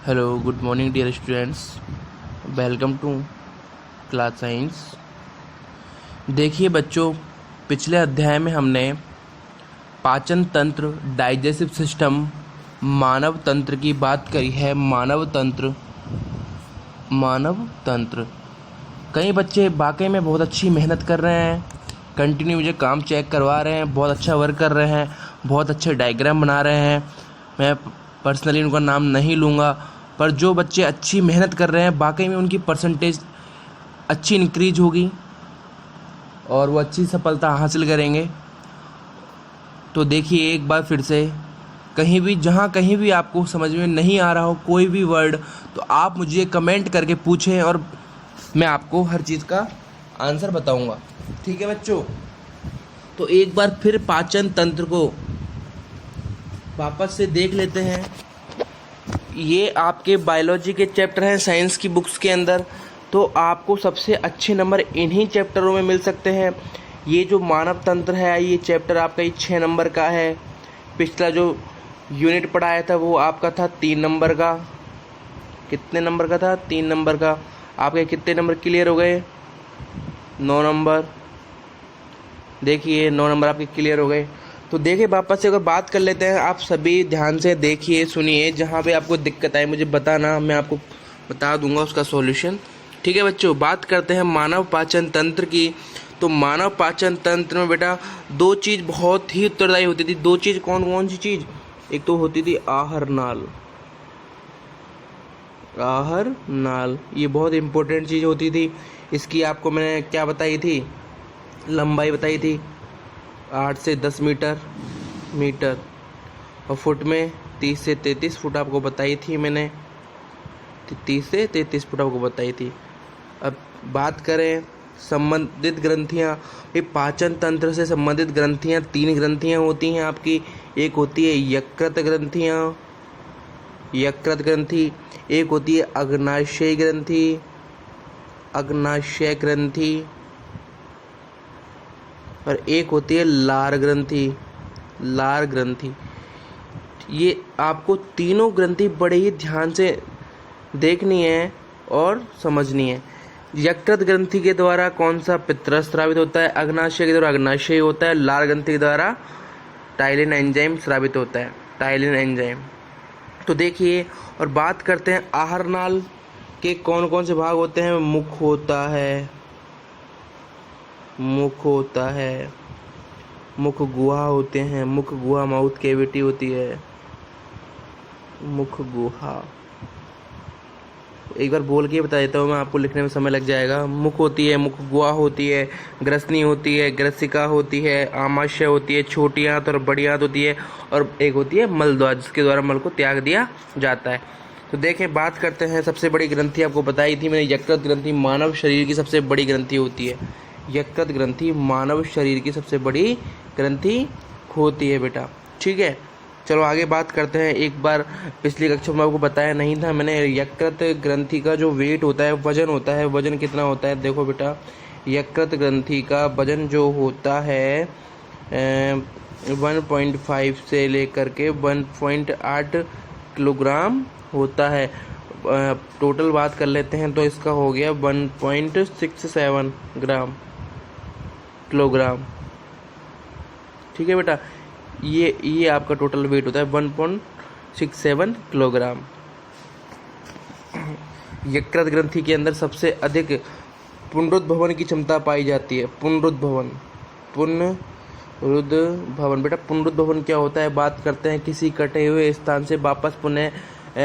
Hello, good morning dear students. Welcome to class science. देखिए बच्चों, पिछले अध्याय में हमने पाचन तंत्र, डाइजेस्टिव सिस्टम, मानव तंत्र की बात करी है। मानव तंत्र कई बच्चे वाकई में बहुत अच्छी मेहनत कर रहे हैं, कंटिन्यू मुझे काम चेक करवा रहे हैं, बहुत अच्छा वर्क कर रहे हैं, बहुत अच्छे डायग्राम बना रहे हैं। मैं पर्सनली उनका नाम नहीं लूँगा, पर जो बच्चे अच्छी मेहनत कर रहे हैं वाकई में उनकी परसेंटेज अच्छी इंक्रीज होगी और वो अच्छी सफलता हासिल करेंगे। तो देखिए एक बार फिर से, कहीं भी आपको समझ में नहीं आ रहा हो कोई भी वर्ड, तो आप मुझे कमेंट करके पूछें और मैं आपको हर चीज़ का आंसर बताऊंगा। ठीक है बच्चों? तो एक बार फिर पाचन तंत्र को वापस से देख लेते हैं। ये आपके बायोलॉजी के चैप्टर हैं साइंस की बुक्स के अंदर, तो आपको सबसे अच्छे नंबर इन्हीं चैप्टरों में मिल सकते हैं। ये जो मानव तंत्र है, ये चैप्टर आपका ये 6 नंबर का है। पिछला जो यूनिट पढ़ाया था वो आपका था 3 नंबर का। कितने नंबर का था? 3 नंबर का। आपके कितने नंबर क्लियर हो गए? 9 नंबर। देखिए 9 नंबर आपके क्लियर हो गए। तो देखिए वापस से अगर बात कर लेते हैं, आप सभी ध्यान से देखिए, सुनिए। जहाँ पे आपको दिक्कत आए मुझे बताना, मैं आपको बता दूंगा उसका सॉल्यूशन। ठीक है बच्चों, बात करते हैं मानव पाचन तंत्र की। तो मानव पाचन तंत्र में बेटा 2 चीज़ बहुत ही उत्तरदायी होती थी। 2 चीज़ कौन कौन सी चीज़? एक तो होती थी आहार नाल। आहार नाल ये बहुत इंपॉर्टेंट चीज़ होती थी। इसकी आपको मैंने क्या बताई थी? लंबाई बताई थी 8 से 10 मीटर और फुट में 30 से 33 फुट आपको बताई थी मैंने। 30 से 33 फुट आपको बताई थी। अब बात करें संबंधित ग्रंथियाँ। ये पाचन तंत्र से संबंधित ग्रंथियाँ 3 ग्रंथियाँ होती हैं आपकी। एक होती है यकृत ग्रंथि, एक होती है अग्नाशय ग्रंथि, और एक होती है लार ग्रंथि। ये आपको तीनों ग्रंथि बड़े ही ध्यान से देखनी है और समझनी है। यकृत ग्रंथि के द्वारा कौन सा पित्तरस स्रावित होता है? अग्नाशय के द्वारा अग्नाशय होता है। लार ग्रंथि के द्वारा टाइलिन एंजाइम स्रावित होता है, टाइलिन एंजाइम। तो देखिए, और बात करते हैं आहार नाल के कौन कौन से भाग होते हैं। मुख होता है, मुख गुहा होते हैं। मुख गुहा माउथ कैविटी होती है, मुख गुहा। एक बार बोल के बता देता हूँ मैं आपको, लिखने में समय लग जाएगा। मुख होती है, मुख गुहा होती है, ग्रसनी होती है, ग्रसिका होती है, आमाशय होती है, छोटी आंत और बड़ी आंत होती है, और एक होती है मलद्वार, जिसके द्वारा मल को त्याग दिया जाता है। तो देखें, बात करते हैं सबसे बड़ी ग्रंथि आपको बताई थी मैंने, यकृत ग्रंथि मानव शरीर की सबसे बड़ी ग्रंथि होती है। यकृत ग्रंथि मानव शरीर की सबसे बड़ी ग्रंथि होती है बेटा। ठीक है, चलो आगे बात करते हैं। एक बार पिछली कक्षा में आपको बताया नहीं था मैंने, यकृत ग्रंथि का जो वेट होता है, वजन होता है, वजन कितना होता है? देखो बेटा, यकृत ग्रंथि का वजन जो होता है 1.5 से लेकर के 1.8 किलोग्राम होता है। टोटल बात कर लेते हैं तो इसका हो गया 1.67 किलोग्राम। ठीक है बेटा, ये आपका टोटल वेट होता है 1.67 किलोग्राम। यकृत ग्रंथि के अंदर सबसे अधिक पुनरुद्भवन की क्षमता पाई जाती है। पुनरुद्भवन बेटा, पुनरुद्भवन क्या होता है? बात करते हैं किसी कटे हुए स्थान से वापस पुनः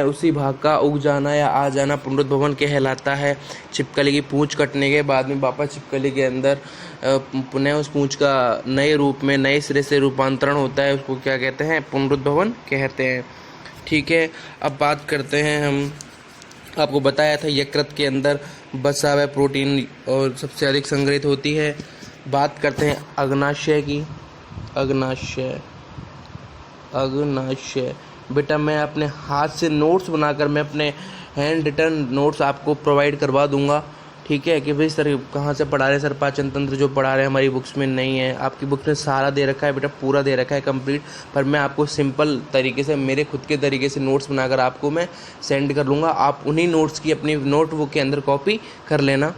उसी भाग का उग जाना या आ जाना पुनरुद्भवन कहलाता है। छिपकली की पूंछ कटने के बाद में वापस छिपकली के अंदर पुनः उस पूंछ का नए रूप में, नए सिरे से रूपांतरण होता है, उसको क्या कहते हैं? पुनरुद्भवन कहते हैं। ठीक है, अब बात करते हैं हम, आपको बताया था यकृत के अंदर बसा हुआ प्रोटीन और सबसे अधिक संग्रहित होती है। बात करते हैं अग्नाशय की। अग्नाशय बेटा, मैं अपने हाथ से नोट्स बनाकर, मैं अपने हैंड रिटन नोट्स आपको प्रोवाइड करवा दूंगा। ठीक है कि भाई सर कहाँ से पढ़ा रहे, सर पाचन तंत्र जो पढ़ा रहे हैं हमारी बुक्स में नहीं है। आपकी बुक्स में सारा दे रखा है बेटा, पूरा दे रखा है कंप्लीट, पर मैं आपको सिंपल तरीके से मेरे खुद के तरीके से नोट्स बनाकर आपको मैं सेंड कर लूँगा। आप उन्हीं नोट्स की अपनी नोटबुक के अंदर कॉपी कर लेना।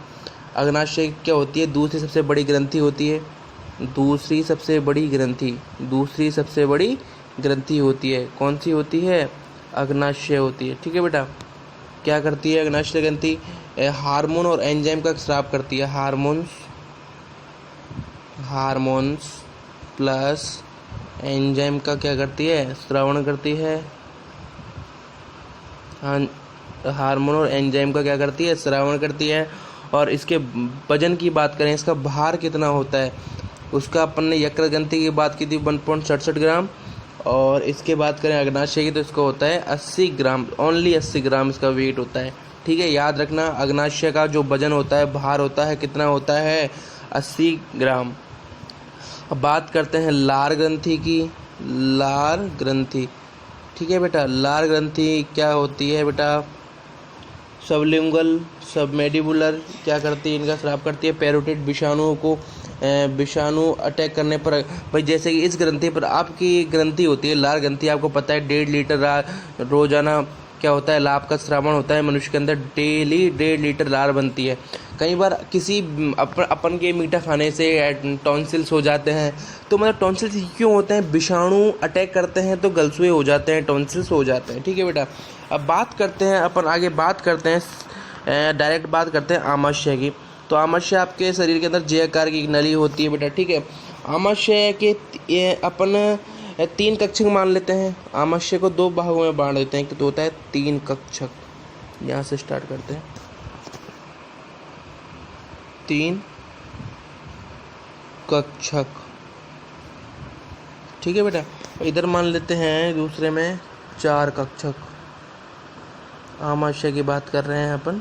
अग्नाशय क्या होती है? दूसरी सबसे बड़ी ग्रंथि होती है। दूसरी सबसे बड़ी ग्रंथि होती है। कौन सी होती है? अग्नाशय होती है। ठीक है बेटा, क्या करती है अग्नाशय ग्रंथि? हार्मोन और एंजाइम का स्राव करती है। हार्मोन्स प्लस एंजाइम का क्या करती है? स्रावण करती है। हार्मोन और एंजाइम का क्या करती है? स्रावण करती है। और इसके वजन की बात करें, इसका भार कितना होता है, उसका अपन ने यकृत ग्रंथि की बात की थी 1.67 ग्राम, और इसके बात करें अग्नाशय की तो इसका होता है 80 ग्राम, ओनली 80 ग्राम इसका वेट होता है। ठीक है, याद रखना अग्नाशय का जो वजन होता है, भार होता है, कितना होता है? 80 ग्राम। अब बात करते हैं लार ग्रंथि की। लार ग्रंथि, ठीक है बेटा, लार ग्रंथि क्या होती है बेटा? सबलिंगुअल, सबमेंडिबुलर क्या करती है? इनका स्राव करती है। पैरोटिड विषाणुओं को विषाणु अटैक करने पर, भाई जैसे कि इस ग्रंथि पर आपकी ग्रंथि होती है लार ग्रंथि, आपको पता है 1.5 लीटर रोजाना क्या होता है? लाभ का श्रावण होता है मनुष्य के अंदर, डेली 1.5 लीटर लार बनती है। कई बार किसी अपन के मीठा खाने से टॉन्सिल्स हो जाते हैं, तो मतलब टॉन्सिल्स क्यों होते हैं? विषाणु अटैक करते हैं तो गलसुए हो जाते हैं, टॉन्सिल्स हो जाते हैं। ठीक है बेटा, अब बात करते हैं अपन आगे, बात करते हैं डायरेक्ट बात करते हैं आमाशय की। तो आमाशय आपके शरीर के अंदर जे आकार की एक नली होती है बेटा। ठीक है, आमाशय के अपन 3 कक्षक मान लेते हैं। आमाशय को 2 भागों में बांट देते हैं। एक तो होता है 3 कक्षक, यहाँ से स्टार्ट करते हैं। 3 कक्षक, ठीक है बेटा। इधर मान लेते हैं दूसरे में 4 कक्षक। आमाशय की बात कर रहे हैं अपन।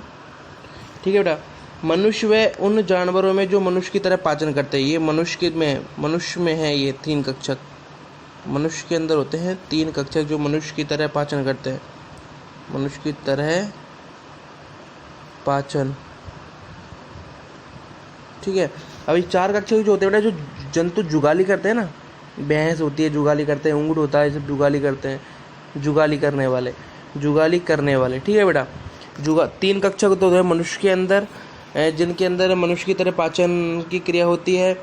ठीक है बेटा, मनुष्य व उन जानवरों में जो मनुष्य की तरह पाचन करते हैं, ये मनुष्य में है ये 3 कक्षक। मनुष्य के अंदर होते हैं 3 कक्षक जो मनुष्य की तरह पाचन करते हैं। मनुष्य की तरह पाचन, ठीक है। अभी 4 कक्षक जो होते हैं बेटा, जो जंतु जुगाली करते हैं ना, भैंस होती है जुगाली करते हैं, ऊँट होता है, सब जुगाली करते हैं, जुगाली करने वाले। ठीक है बेटा, 3 कक्षक तो है मनुष्य के अंदर, जिनके अंदर मनुष्य की तरह पाचन की क्रिया होती है,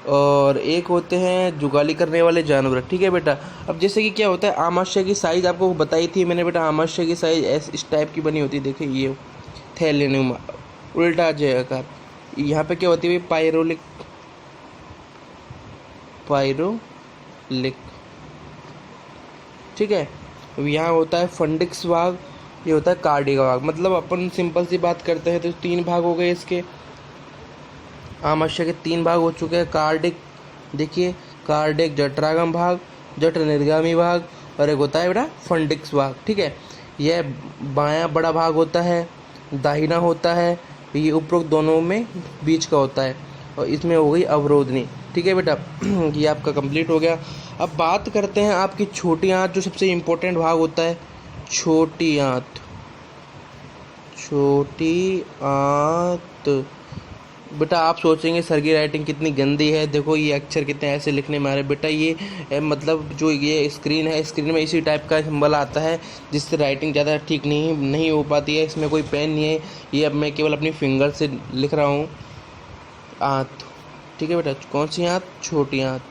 और एक होते हैं जुगाली करने वाले जानवर। ठीक है बेटा, अब जैसे कि क्या होता है, आमाशय की साइज आपको बताई थी मैंने बेटा। आमाशय की साइज इस टाइप की बनी होती है, देखिए ये थैलेनुमा, उल्टा जे आकार। यहाँ पे क्या होती है? पायरोलिक, ठीक है। यहाँ होता है फंडिक्स भाग, ये होता है कार्डिक भाग। मतलब अपन सिंपल सी बात करते हैं तो 3 भाग हो गए इसके। आमाशय के 3 भाग हो चुके हैं। कार्डिक, देखिए कार्डिक जठरागम भाग, जठर निर्गामी भाग, और एक होता है बेटा फंडिक्स भाग। ठीक है, यह बायां बड़ा भाग होता है, दाहिना होता है, ये उपरोक्त दोनों में बीच का होता है, और इसमें हो गई अवरोधनी। ठीक है बेटा, ये आपका कंप्लीट हो गया। अब बात करते हैं आपकी छोटी आंत, जो सबसे इम्पोर्टेंट भाग होता है। छोटी आंत बेटा, आप सोचेंगे सर की राइटिंग कितनी गंदी है, देखो ये अक्षर कितने ऐसे लिखने में आ रहे। बेटा ये मतलब जो ये स्क्रीन है, स्क्रीन में इसी टाइप का सिंबल आता है, जिससे राइटिंग ज़्यादा ठीक नहीं हो पाती है। इसमें कोई पेन नहीं है, ये अब मैं केवल अपनी फिंगर से लिख रहा हूँ। आंत, ठीक है बेटा, कौन सी आंत? छोटी आंत।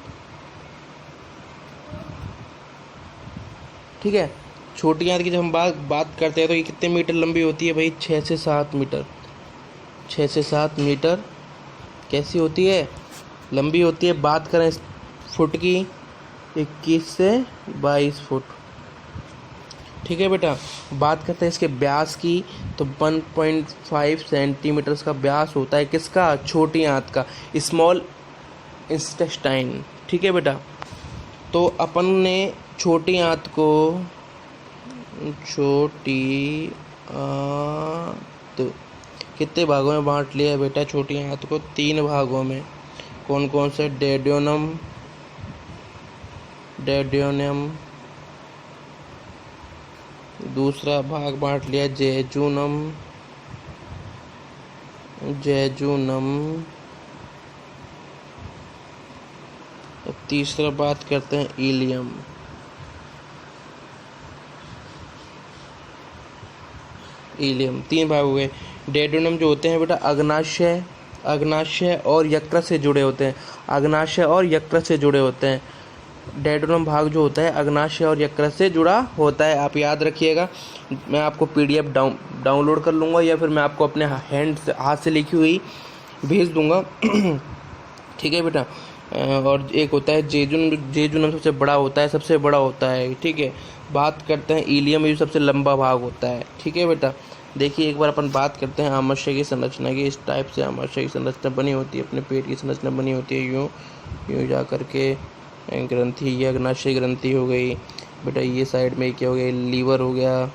ठीक है, छोटी आंत की जब हम बात करते हैं तो ये कितने मीटर लंबी होती है भाई? 6 से 7 मीटर। 6 से 7 मीटर कैसी होती है? लंबी होती है। बात करें फुट की, 21 से 22 फुट। ठीक है बेटा, बात करते हैं इसके व्यास की, तो 1.5 सेंटीमीटर का व्यास होता है। किसका? छोटी आंत का, स्मॉल इंटेस्टाइन। ठीक है बेटा, तो अपन ने छोटी आंत कितने भागों में बांट लिया है बेटा? छोटी आंत को 3 भागों में। कौन कौन से? डेडियोनम, दूसरा भाग बांट लिया जेजुनम, जैजुनम। तीसरा बात करते हैं इलियम। इलियम 3 भाग हो गए। डेडोनम जो होते हैं बेटा अग्नाशय और यकृत से जुड़े होते हैं। अग्नाशय और यकृत से जुड़े होते हैं। डेडोनम भाग जो होता है अग्नाशय और यकृत से जुड़ा होता है। आप याद रखिएगा। मैं आपको पीडीएफ डाउनलोड कर लूँगा या फिर मैं आपको अपने हाथ से लिखी हुई भेज दूँगा। ठीक है बेटा। और एक होता है जेजुनम सबसे बड़ा होता है। ठीक है। बात करते हैं इलियम, ये सबसे लंबा भाग होता है। ठीक है बेटा। देखिए एक बार अपन बात करते हैं आमाशय की संरचना की। इस टाइप से आमाशय की संरचना बनी होती है, अपने पेट की संरचना बनी होती है। यूँ जा करके ग्रंथि, ये अग्नाशय ग्रंथि हो गई बेटा। ये साइड में क्या हो गया, लीवर हो गया,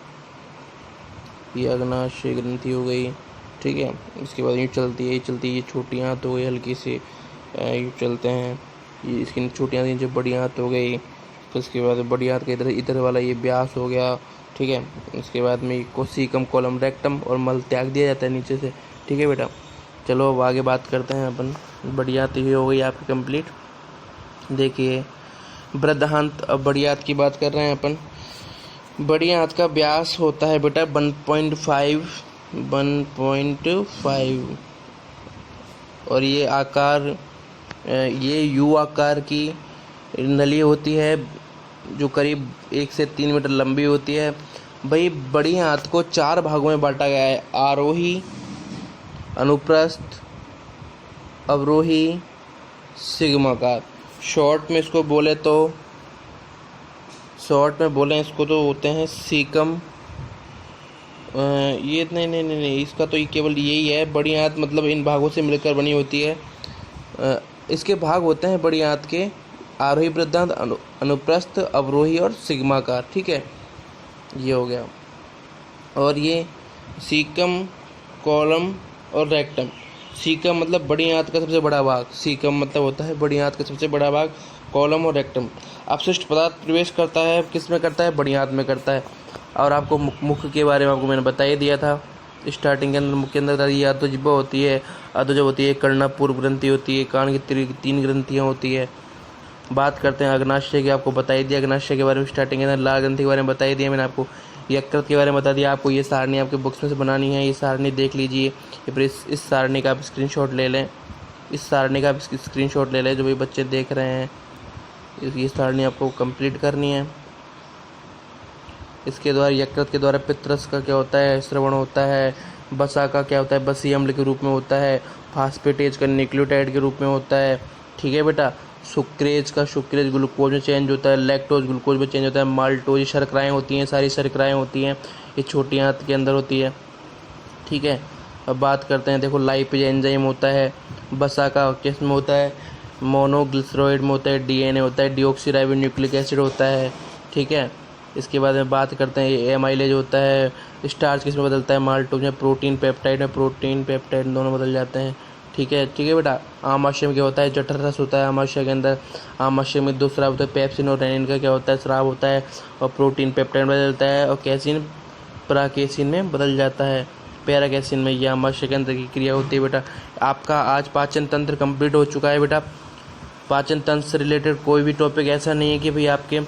ये अग्नाशय ग्रंथि हो गई। ठीक है। इसके बाद यूँ चलती है, ये छोटी आंत हो गई, हल्की सी यूँ चलते हैं। ये इसकी छोटी आंत, जो बड़ी आंत हो गई। फिर उसके बाद बड़ी आंत के इधर वाला ये व्यास हो गया। ठीक है। इसके बाद में कोशिकम, कोलम, रेक्टम और मल त्याग दिया जाता है नीचे से। ठीक है बेटा। चलो अब आगे बात करते हैं अपन। बड़ी आंत ये हो गई आपकी कंप्लीट। देखिए बृहदान्त। अब बड़ी आंत की बात कर रहे हैं अपन। बड़ी आंत का व्यास होता है बेटा 1.5 और ये आकार, ये यू आकार की नली होती है जो करीब 1 से 3 मीटर लंबी होती है। भाई बड़ी आंत को 4 भागों में बांटा गया है। आरोही, अनुप्रस्थ, अवरोही, सिग्माकार। शॉर्ट में बोले इसको तो होते हैं सीकम। ये नहीं, इसका तो केवल यही है। बड़ी आंत मतलब इन भागों से मिलकर बनी होती है। इसके भाग होते हैं बड़ी आंत के आरोही, बृहदान्त, अनुप्रस्थ, अवरोही और सिग्माकार। ठीक है। ये हो गया। और ये सीकम, कॉलम और रेक्टम। सीकम मतलब बड़ी आंत का सबसे बड़ा भाग। सीकम मतलब होता है बड़ी आंत का सबसे बड़ा भाग। कॉलम और रेक्टम। अपशिष्ट पदार्थ प्रवेश करता है, किस में करता है, बड़ी आंत में करता है। और आपको मुख के बारे में आपको मैंने बता ही दिया था स्टार्टिंग के अंदर। मुख के अंदर ये अधोजिह्वा होती है, अधोजब होती है, कर्णा पूर्व ग्रंथि होती है, कान की 3 ग्रंथियाँ होती है। बात करते हैं अग्नाशय की। आपको बता ही दिया अग्नाशय के बारे में स्टार्टिंग के अंदर। लाल ग्रंथि के बारे में बता ही दिया मैंने आपको। यकृत के बारे में बता दिया आपको। ये सारणी आपके बुक्स में से बनानी है, ये सारणी देख लीजिए। फिर इस सारणी का आप स्क्रीनशॉट ले लें। जो भी बच्चे देख रहे हैं, ये सारणी आपको कंप्लीट करनी है। इसके द्वारा यकृत के द्वारा पित्तरस का क्या होता है, श्रवण होता है। बसा का क्या होता है, बसी अम्ल के रूप में होता है। फास्फेटेज का न्यूक्लियोटाइड के रूप में होता है। ठीक है बेटा। सुक्रेज ग्लूकोज में चेंज होता है। लैक्टोज ग्लूकोज में चेंज होता है। माल्टोज, ये शर्कराएँ होती हैं, सारी शर्कराएँ होती हैं, ये छोटी आंत के अंदर होती है। ठीक है। अब बात करते हैं, देखो लाइपेज एंजाइम होता है। बसा का किस में होता है, मोनोग्लिसराइड में होता है। डीएनए होता है। डीऑक्सीराइबो न्यूक्लिक एसिड होता है। ठीक है। इसके बाद में बात करते हैं एमाइलेज होता है। स्टार्च किस में बदलता है, माल्टोज में। प्रोटीन पेप्टाइड दोनों बदल जाते हैं। ठीक है बेटा। आमाशय में क्या होता है, जठर रस होता है आमाशय के अंदर। आमाशय में 2 स्राव होता है, पेप्सिन और रेनिन का क्या होता है, स्राव होता है। और प्रोटीन पेप्टाइड बदलता है और कैसिन प्राकेसिन में बदल जाता है। पैराकेसिन में यह आमाशय के अंदर की क्रिया होती है बेटा। आपका आज पाचन तंत्र कंप्लीट हो चुका है बेटा। पाचन तंत्र से रिलेटेड कोई भी टॉपिक ऐसा नहीं है कि भाई आपके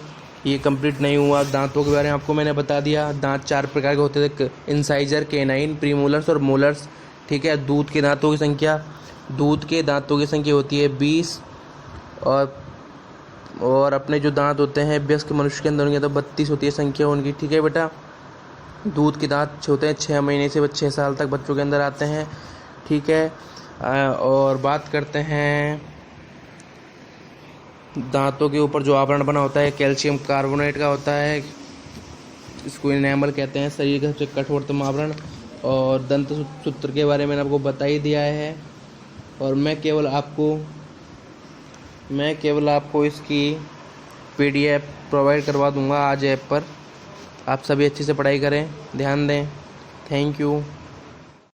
ये कंप्लीट नहीं हुआ। दांतों के बारे में आपको मैंने बता दिया। दांत 4 प्रकार के होते थे, इंसाइजर, केनाइन, प्रीमोलर्स और मोलर्स। ठीक है। दूध के दांतों की संख्या होती है 20 और अपने जो दांत होते हैं वयस्क मनुष्य के अंदर उनकी तो 32 होती है संख्या उनकी। ठीक है बेटा। दूध के दांत होते हैं 6 महीने से 6 साल तक बच्चों के अंदर आते हैं। ठीक है। और बात करते हैं दांतों के ऊपर जो आवरण बना होता है कैल्शियम कार्बोनेट का होता है। इसको इनेमल कहते हैं, शरीर का सबसे कठोरतम आवरण। और दंत सूत्र के बारे में मैंने आपको बता ही दिया है। और मैं केवल आपको इसकी पीडीएफ प्रोवाइड करवा दूंगा आज ऐप पर। आप सभी अच्छे से पढ़ाई करें, ध्यान दें। Thank you.